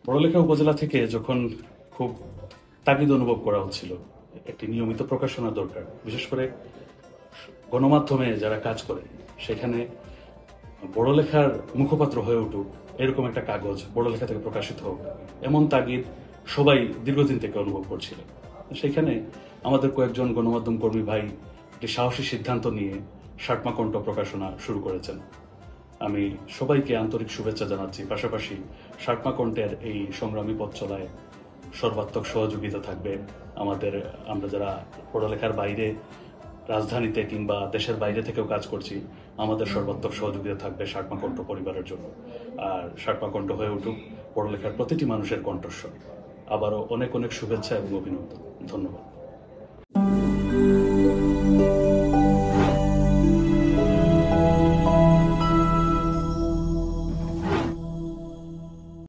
বড়লেখা উপজেলা থেকে যখন খুব তাগিদ অনুভব করা হচ্ছিল একটি নিয়মিত প্রকাশনা দরকার, বিশেষ করে গণমাধ্যমে যারা কাজ করে সেখানে বড়লেখার মুখপাত্র হয়ে উঠুক এরকম একটা কাগজ বড়লেখা থেকে প্রকাশিত হোক, এমন তাগিদ সবাই দীর্ঘদিন থেকে অনুভব করছিল। সেখানে আমাদের কয়েকজন গণমাধ্যম কর্মী ভাই একটি সাহসী সিদ্ধান্ত নিয়ে ষাটমা কণ্ঠ প্রকাশনা শুরু করেছেন। আমি সবাইকে আন্তরিক শুভেচ্ছা জানাচ্ছি। পাশাপাশি ষাটমা কণ্ঠের এই সংগ্রামী পথ চলায় সর্বাত্মক সহযোগিতা থাকবে আমরা যারা পড়ালেখার বাইরে রাজধানীতে কিংবা দেশের বাইরে থেকেও কাজ করছি, আমাদের সর্বাত্মক সহযোগিতা থাকবে ষাটমা কণ্ঠ পরিবারের জন্য। আর ষাটমা কণ্ঠ হয়ে উঠুক পড়ালেখার প্রতিটি মানুষের কণ্ঠস্বর। আবারও অনেক অনেক শুভেচ্ছা এবং অভিনন্দন। ধন্যবাদ।